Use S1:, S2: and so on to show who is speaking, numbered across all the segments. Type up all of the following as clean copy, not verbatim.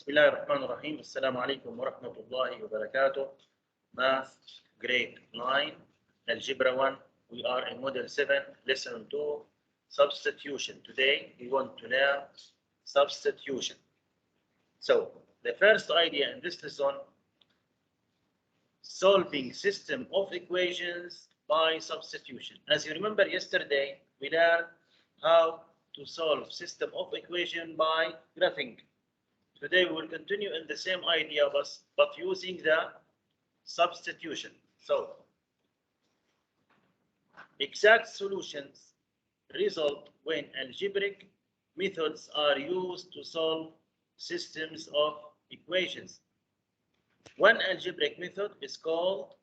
S1: بسم الله الرحمن الرحيم. السلام عليكم ورحمة الله وبركاته. Math grade 9 Algebra 1. We are in Model 7 Lesson 2 Substitution. Today we want to learn substitution. So the first idea in this lesson, solving system of equations by substitution. As you remember yesterday, we learned how to solve system of equation by graphing. Today we will continue in the same idea but using the substitution. So exact solutions result when algebraic methods are used to solve systems of equations. One algebraic method is called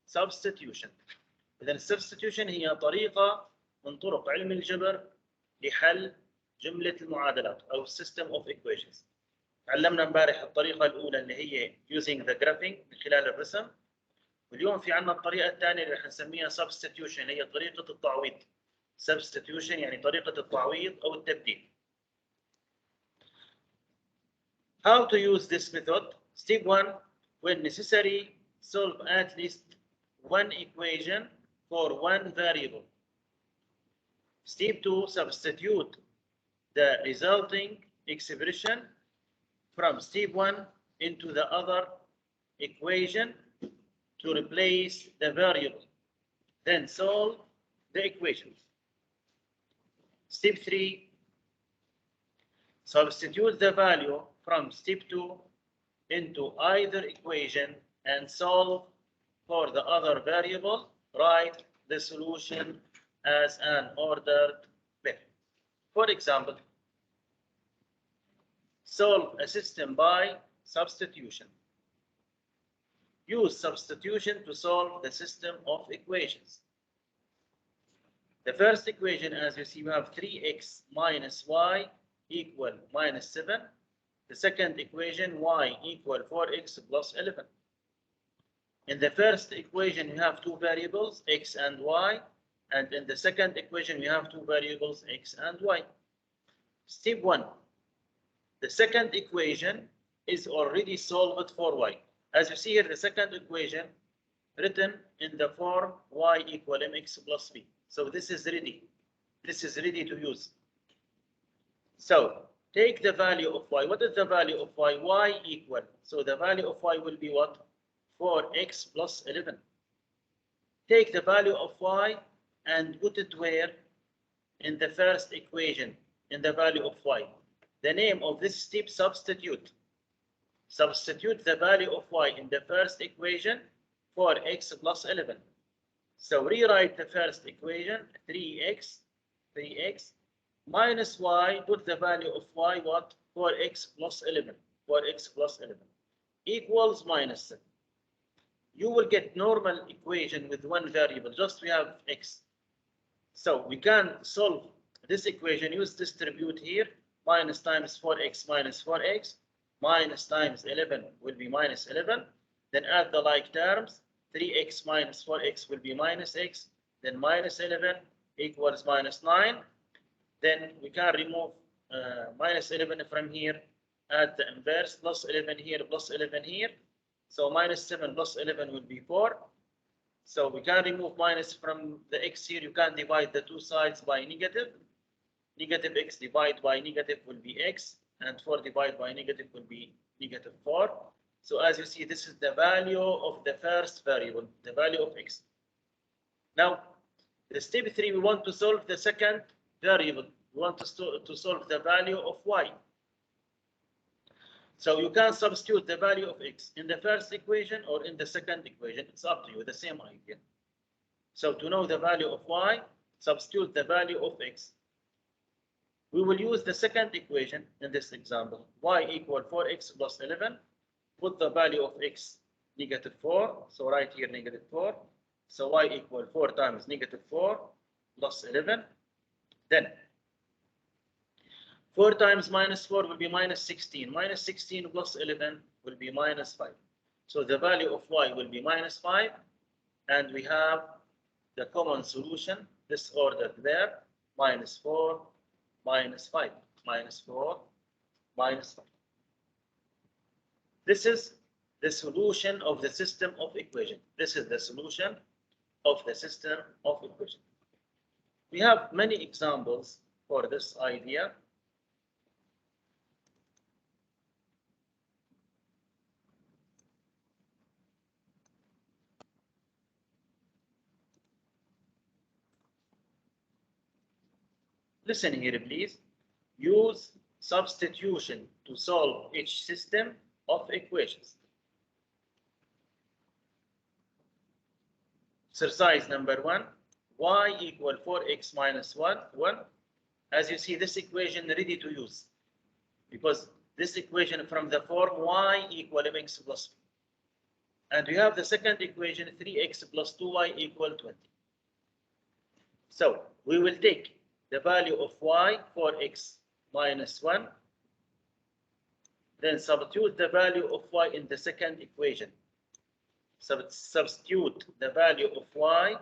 S1: substitution. إذن substitution هي طريقة من طرق علم الجبر لحل جملة المعادلات أو system of equations. تعلمنا امبارح الطريقة الأولى اللي هي using the graphing من خلال الرسم، واليوم في عندنا الطريقة الثانية اللي رح نسميها substitution، هي طريقة التعويض. substitution يعني طريقة التعويض أو التبديل. How to use this method? Step 1, when necessary, solve at least one equation for one variable. Step 2, substitute the resulting expression from step 1 into the other equation to replace the variable. Then solve the equations. Step 3, substitute the value from step 2 into either equation and solve for the other variable. Write the solution as an ordered pair. For example, solve a system by substitution. Use substitution to solve the system of equations. The first equation, as you see, we have 3x minus y equal minus 7. The second equation, y equal 4x plus 11. In the first equation, we have two variables, x and y. And in the second equation, we have two variables, x and y. Step 1. The second equation is already solved for y. As you see here, the second equation written in the form y equal mx plus b. So this is ready. This is ready to use. So take the value of y. What is the value of y? Y equal. So the value of y will be what? 4x plus 11. Take the value of y and put it where? In the first equation, in the value of y. The name of this step, substitute. Substitute the value of y in the first equation for x plus 11. So rewrite the first equation, 3x minus y, put the value of y, what? 4x plus 11. 4x plus 11 equals minus 7. You will get normal equation with one variable, just we have x. So we can solve this equation, use distribute here. Minus times 4x minus 4x, minus times 11 will be minus 11. Then add the like terms, 3x minus 4x will be minus x, then minus 11 equals minus 9. Then we can remove minus 11 from here, add the inverse, plus 11 here, plus 11 here. So minus 7 plus 11 will be 4. So we can remove minus from the x here. You can divide the two sides by negative. Negative x divided by negative will be x, and 4 divided by negative will be negative 4. So as you see, this is the value of the first variable, the value of x. Now, the step 3, we want to solve the second variable. We want to solve the value of y. So you can substitute the value of x in the first equation or in the second equation. It's up to you, the same idea. So to know the value of y, substitute the value of x. We will use the second equation in this example. Y equal 4x plus 11. Put the value of x negative 4. So right here negative 4. So y equal 4 times negative 4 plus 11. Then 4 times minus 4 will be minus 16. Minus 16 plus 11 will be minus 5. So the value of y will be minus 5. And we have the common solution, this ordered there, minus 4, minus 5, minus 4, minus 5. This is the solution of the system of equation. This is the solution of the system of equation. We have many examples for this idea. Listen here, please. Use substitution to solve each system of equations. Exercise number 1, y equal 4x minus 1. As you see, this equation ready to use, because this equation from the form y equal mx plus 3. And we have the second equation, 3x plus 2y equal 20. So we will take the value of y, 4x minus 1, then substitute the value of y in the second equation. Substitute the value of y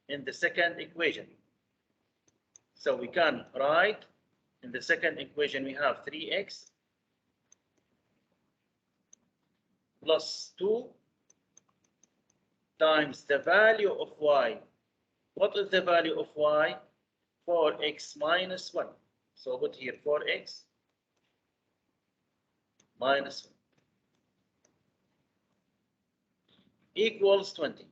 S1: in the second equation. So we can write in the second equation we have 3x plus 2 times the value of y. What is the value of y? 4x minus 1. So put here 4x minus 1 equals 20.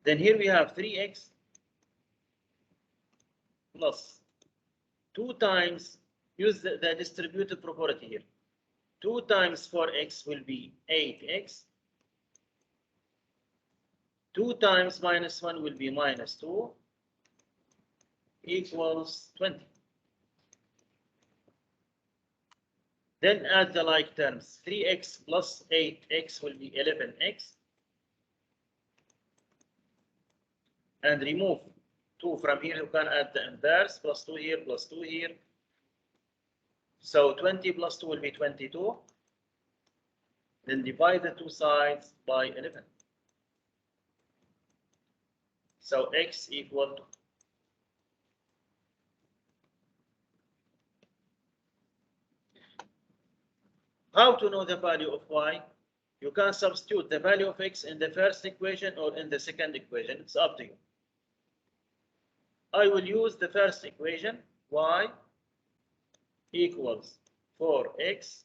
S1: Then here we have 3x plus 2 times, use the distributive property here. 2 times 4x will be 8x. 2 times minus 1 will be minus 2 equals 20. Then add the like terms. 3x plus 8x will be 11x. And remove 2 from here. You can add the inverse, plus 2 here, plus 2 here. So 20 plus 2 will be 22. Then divide the two sides by 11. So x equal to. How to know the value of y? You can substitute the value of x in the first equation or in the second equation. It's up to you. I will use the first equation, y equals 4x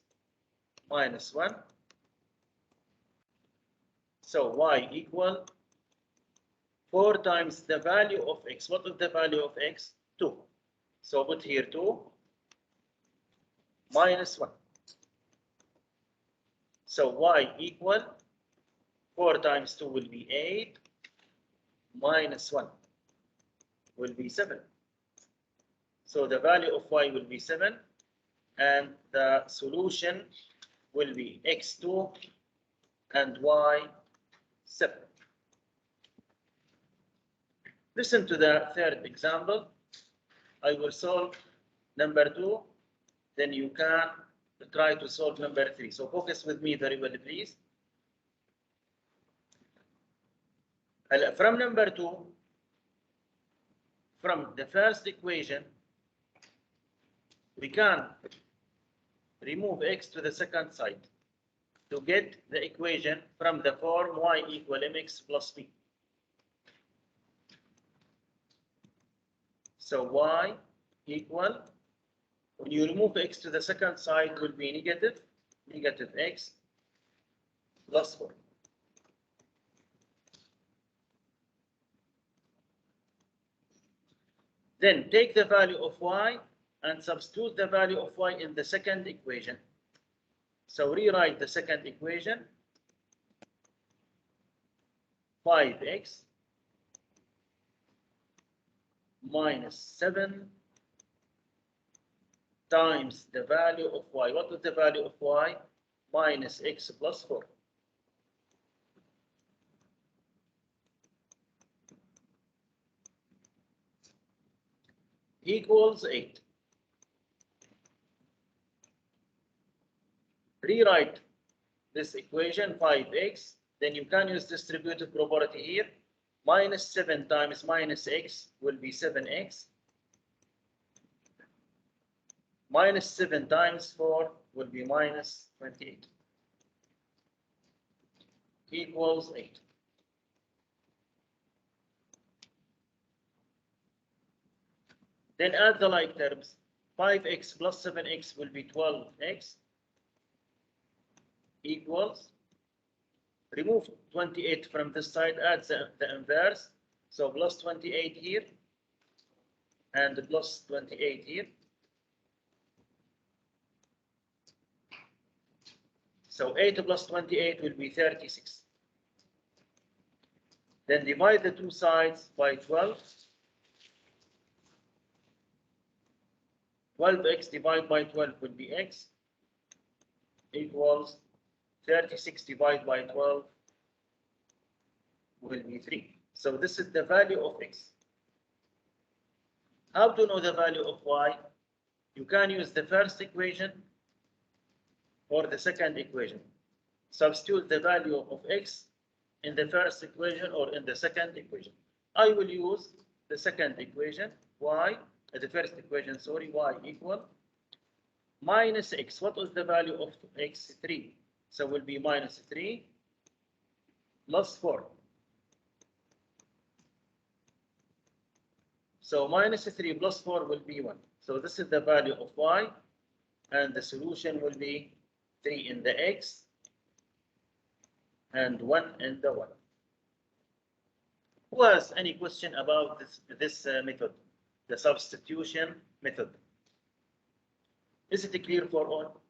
S1: minus 1. So y equal 4 times the value of x. What is the value of x? 2. So put here 2 minus 1. So y equal 4 times 2 will be 8 minus 1 will be 7. So the value of y will be 7 and the solution will be x2 and y7. Listen to the third example. I will solve number 2, then you can try to solve number 3. So focus with me very well, please. From number 2, from the first equation, we can remove x to the second side to get the equation from the form y equal mx plus b. So y equal, when you remove x to the second side, will be negative x plus 4. Then take the value of y and substitute the value of y in the second equation. So rewrite the second equation. 5x minus 7 times the value of y. What is the value of y? Minus x plus 4. Equals 8. Rewrite this equation, 5x. Then you can use distributive property here. Minus 7 times minus x will be 7x. minus 7 times 4 will be minus 28 equals 8. Then add the like terms. 5x plus 7x will be 12x equals, remove 28 from this side, add the inverse. So plus 28 here and plus 28 here. So 8 plus 28 will be 36. Then divide the two sides by 12. 12x divided by 12 will be x equals 36 divided by 12 will be 3. So this is the value of x. How to know the value of y? You can use the first equation or the second equation. Substitute the value of x in the first equation or in the second equation. I will use the second equation, the first equation, sorry, y equal minus x. What is the value of x? 3. So will be minus 3 plus 4. So minus 3 plus 4 will be 1. So this is the value of y, and the solution will be 3 in the x and 1 in the y. Who has any question about this method, the substitution method? Is it clear for all?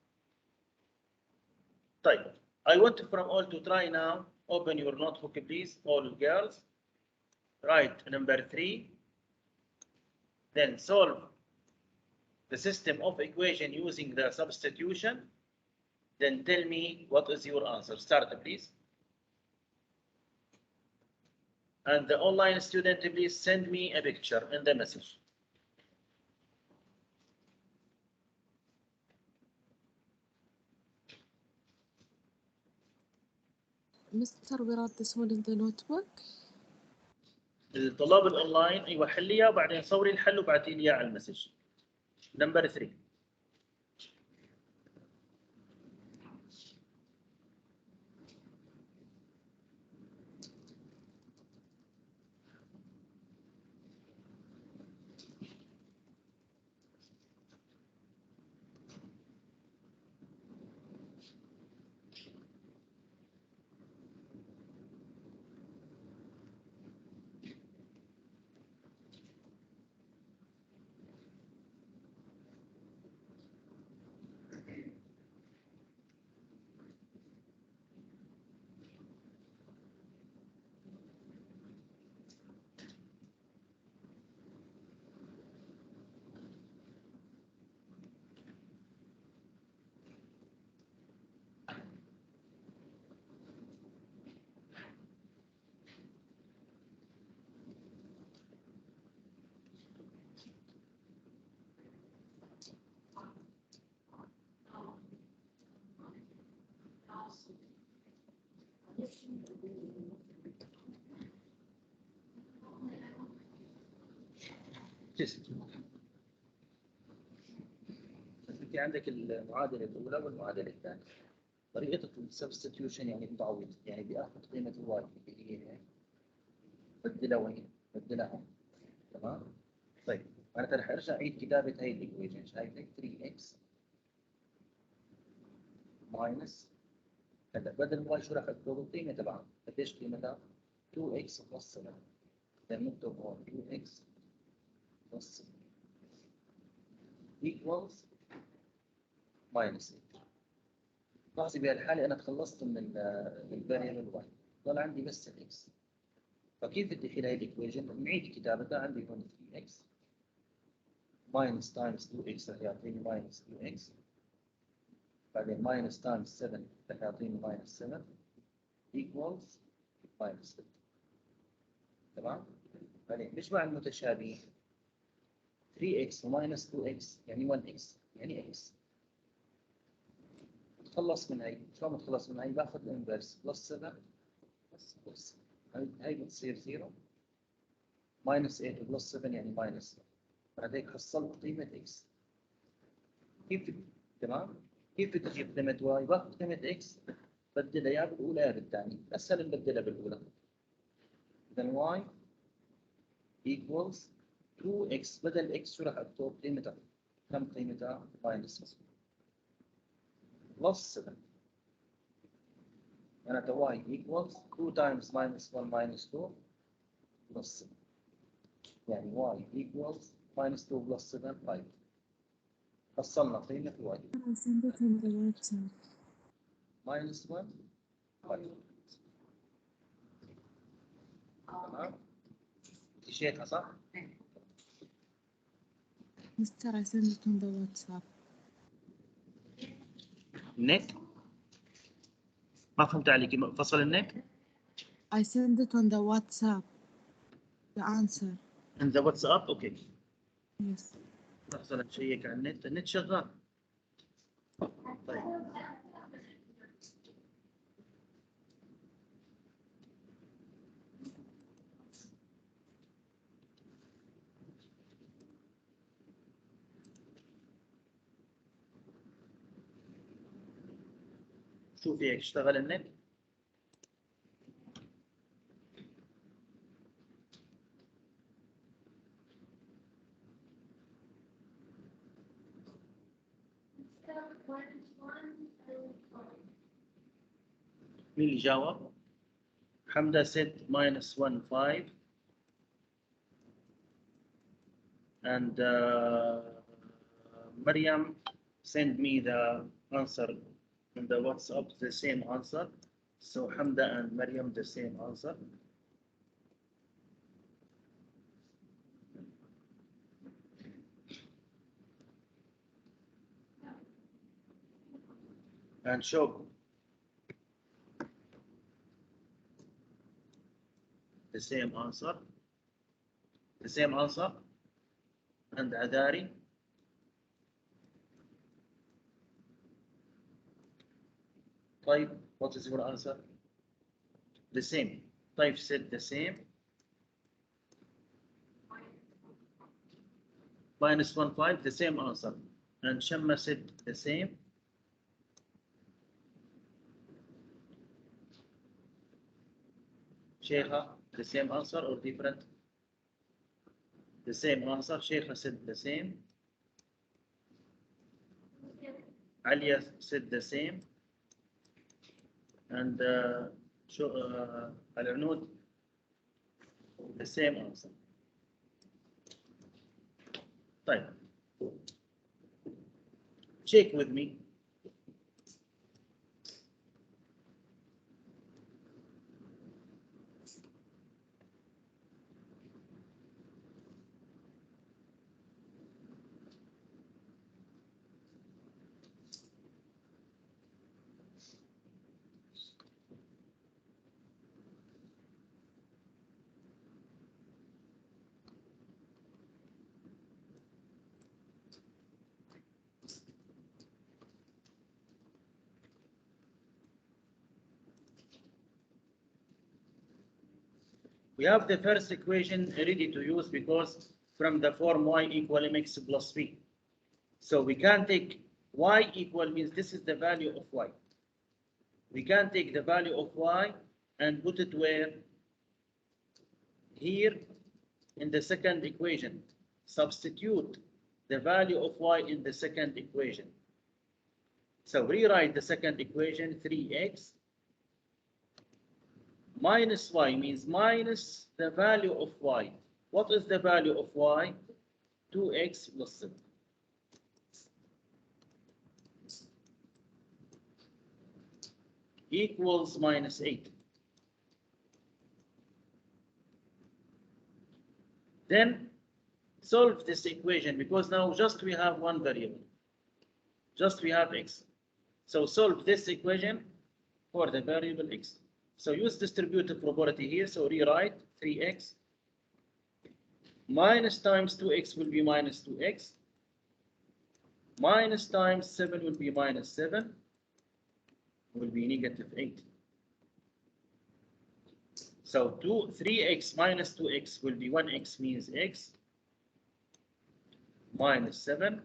S1: Type. I want from all to try now. Open your notebook, please, all girls. Write number 3. Then solve the system of equation using the substitution. Then tell me what is your answer. Start, please. And the online student, please send me a picture in the message.
S2: مستر where this one in the notebook.
S1: الطلاب الاونلاين ايوه حليها وبعدين صوري الحل وبعتي لي اياه على المسج. نمبر 3. انت عندك المعادله الاولى والمعادله الثانيه. طريقه السبستيوشن يعني التعويض، يعني بياخذ قيمه الواي اللي هي هيك بدلها وين؟ بدلها هون. تمام؟ طيب معناتها رح ارجع اعيد كتابه هي الايكويشن. شايفك 3x ماينس، هلا بدل الواي شو رح اكتب؟ القيمه تبعها قديش قيمتها؟ 2x بلس 7. نكتب هون 2x بلس 7 equals minus 8. لاحظي بهالحالة أنا تخلصت من الفاريبل y، ضل عندي بس x. فكيف بدي أحل هاي الإيكويشن؟ نعيد كتابتها. عندي هون 3x minus times 2x رح يعطيني minus 2x، بعدين minus times 7 رح يعطيني minus 7 equals minus 7. تمام؟ بعدين بيجمع المتشابهين 3x وماينس 2x يعني 1x يعني x. تخلص من هي. شلون بتخلص من هي؟ باخذ الانفرس بلس 7 بلس هي بتصير 0 ماينس 8 بلس 7 يعني ماينس 7. بعد هيك حصلت قيمة x. كيف تمام؟ كيف تجيب قيمة واي؟ باخذ قيمة اكس بدلها يا بالاولى يا بالثانية، اسهل نبدلها بالاولى. اذا واي equals 2x بدل x شو راح اكتب؟ قيمتها كم قيمتها؟ minus plus 7. معناتها y equals 2 times minus 1 minus 2 plus 7. يعني y equals minus 2 plus 7 5. حصلنا قيمة y
S2: I sent it on the WhatsApp.
S1: minus 1 5. تمام؟ شيخة صح؟
S2: Mister, I sent it on the WhatsApp.
S1: النت؟ ما فهمت عليك، فصل النت؟
S2: I sent it on the WhatsApp. The answer.
S1: in the WhatsApp اوكي.
S2: Yes.
S1: لحظة نشيك على النت شغال. طيب شوفي هيك اشتغل النت. مين اللي جاوب؟ حمدة said minus 1 5 and Maryam sent me the answer in the WhatsApp, the same answer. So Hamda and Maryam the same answer. And Shok the same answer. The same answer. And Adari. Type, what is your answer? The same. Type said the same. Minus 1 5, the same answer. And Shamma said the same. Sheikha, the same answer or different? The same answer. Sheikha said the same. Alia said the same. And Al-Anud, the same answer. طيب. Check with me. We have the first equation ready to use because from the form y equal mx plus b. So we can take y equal means this is the value of y. We can take the value of y and put it where? Here in the second equation. Substitute the value of y in the second equation. So rewrite the second equation 3x minus y means minus the value of y. What is the value of y? 2x plus 7. Equals minus 8. Then solve this equation because now just we have one variable. Just we have x. So solve this equation for the variable x. So use distributive property here. So rewrite 3x minus times 2x will be minus 2x. Minus times 7 will be minus 7. Will be negative 8. So 3x minus 2x will be 1x means x minus 7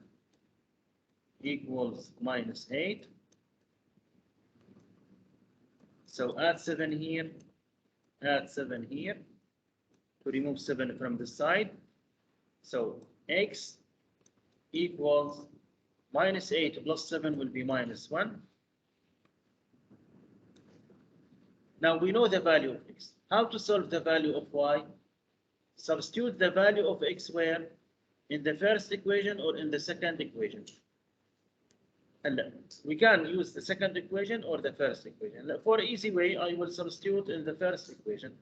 S1: equals minus 8. So add 7 here, add 7 here to remove 7 from the side. So x equals minus 8 plus 7 will be minus 1. Now we know the value of x. How to solve the value of y? Substitute the value of x where? In the first equation or in the second equation? And we can use the second equation or the first equation. For easy way, I will substitute in the first equation.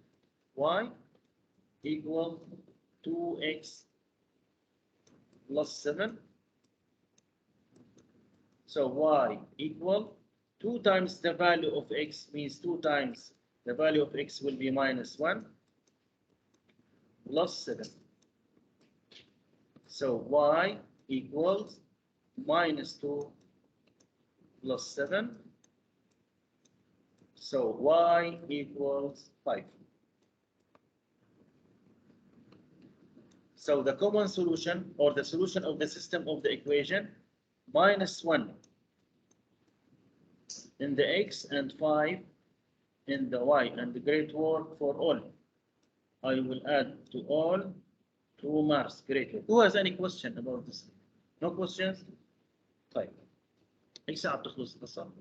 S1: Y equal 2x plus 7. So y equal 2 times the value of x means 2 times the value of x will be minus 1 plus 7. So y equals minus 2 plus 7. So y equals 5. So the common solution or the solution of the system of the equation, minus 1 in the x and 5 in the y, and the great work for all. I will add to all 2 marks. Great work. Who has any question about this? No questions? طيب. اي ساعة بتخلص القصة؟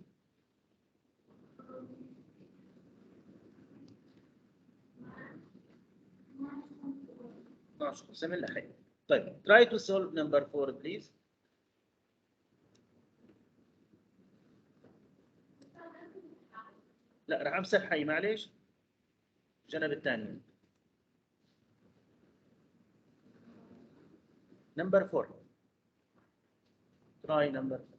S1: سمع الله خير. طيب try to solve number 4 please. لا راح امسح حي معليش. الجنب الثاني. Number 4. Try number 4.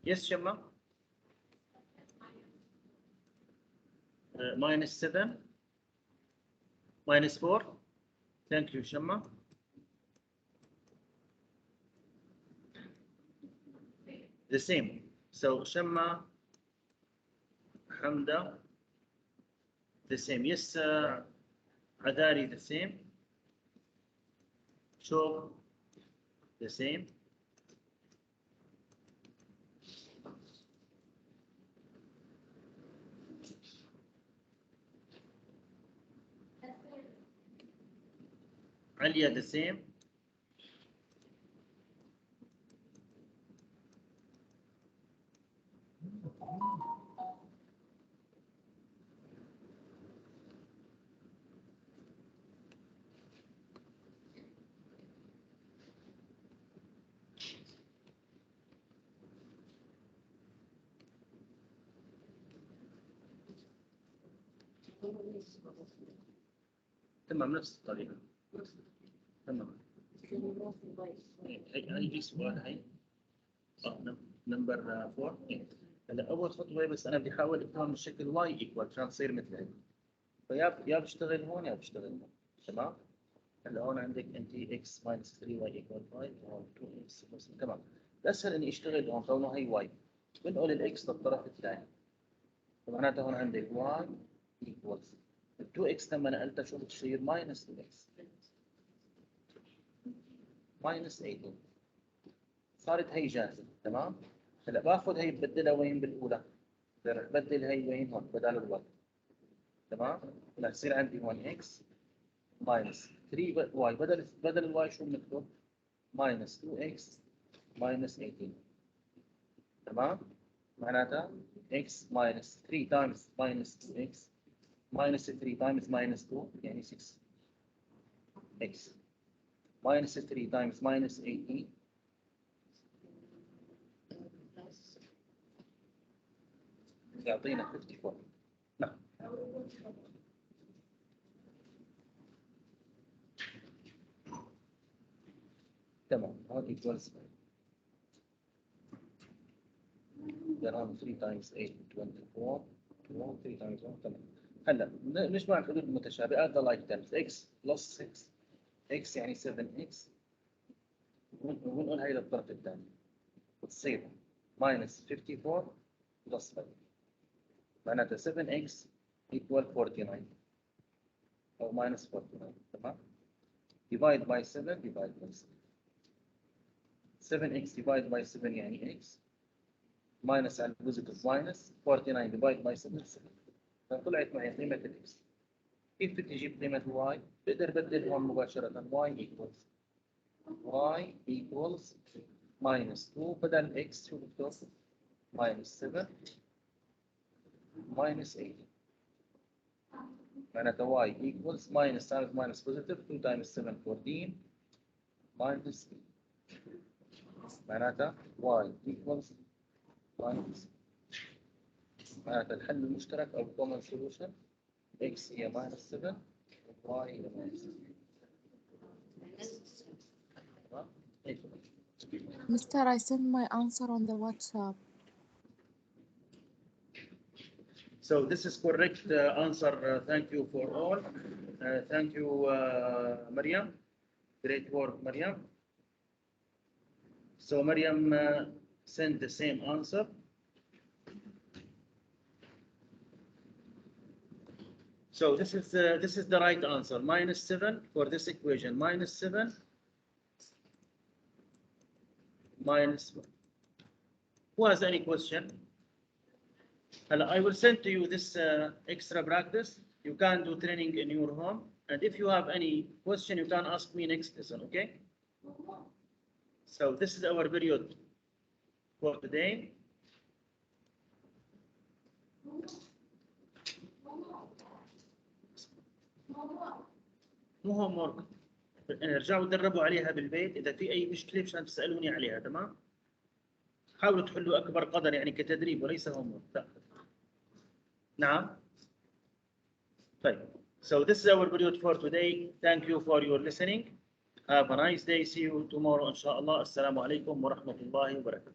S1: Yes, Shema. Minus 7. Minus 4. Thank you, Shema. The same. So Shema, Hamda, the same. Yes, Adari, the same. Shob, the same. Alia, the same. تمام نفس الطريقة. تمام. هي في سؤال هي. نمبر 4. هلا أول خطوة بس أنا بدي أحاول أفهم الشكل y equal عشان تصير مثل هيك. فيا بشتغل هون يا بشتغل هون. تمام. هلا هون عندك انت x minus 3y equal 5 و 2x تمام. الأسهل إني أشتغل هون كونه هي y. بنقل الx للطرف الثاني. فمعناته هون عندك y equals 2x لما نقلتها شو بتصير minus 2x. minus 18. صارت هي جاهزة. تمام. هلا باخذ هي ببدلها وين بالأولى؟ بدل هي وين هون بدل الواي. تمام. هلا يصير عندي 1x minus 3y بدل الواي شو بنكتب؟ minus 2x minus 18. تمام. معناتها x minus 3 times minus 2x minus 3 times minus 2 يعني 6x minus 3 times minus 18 يعطينا 54. نعم. تمام. هذه equals then 3 times 8 24 3 times 1 تمام. هلا نجمع الحدود المتشابهات the like terms x plus 6 x يعني 7x ونقول هاي للطرف الثاني وتصير minus 54 plus 5 معناتها 7x equal 49 أو minus 49. تمام. divide by 7 divide by 7 7x divide by 7 يعني x minus على البوزيتيف minus 49 divide by 7 7 فطلعت معي قيمة الاكس. كيف بدي اجيب قيمة y؟ بقدر بدل هون مباشرة y equals minus 2 بدل x شو بكتب؟ minus 7 minus 8 معناتها y equals minus times minus positive 2 times 7 14 minus 8 معناتها y equals minus معناتها الحل المشترك أو common solution x هي minus 7 y هي minus 8.
S2: Mr. I sent my answer on the WhatsApp.
S1: So this is correct answer. Thank you for all. Thank you, Mariam. Great work, Mariam. So Mariam sent the same answer. So this is the right answer. Minus 7 for this equation. Minus 7 minus 1. Who has any question? I will send to you this extra practice. You can do training in your home. And if you have any question, you can ask me next lesson, okay? So this is our period for today. مو homework. ارجعوا تدربوا عليها بالبيت. إذا في أي مشكلة مشان تسألوني عليها. تمام؟ حاولوا تحلوا أكبر قدر يعني كتدريب وليس homework. لا. نعم. طيب. So this is our period for today. Thank you for your listening. Have a nice day. See you tomorrow إن شاء الله. السلام عليكم ورحمة الله وبركاته.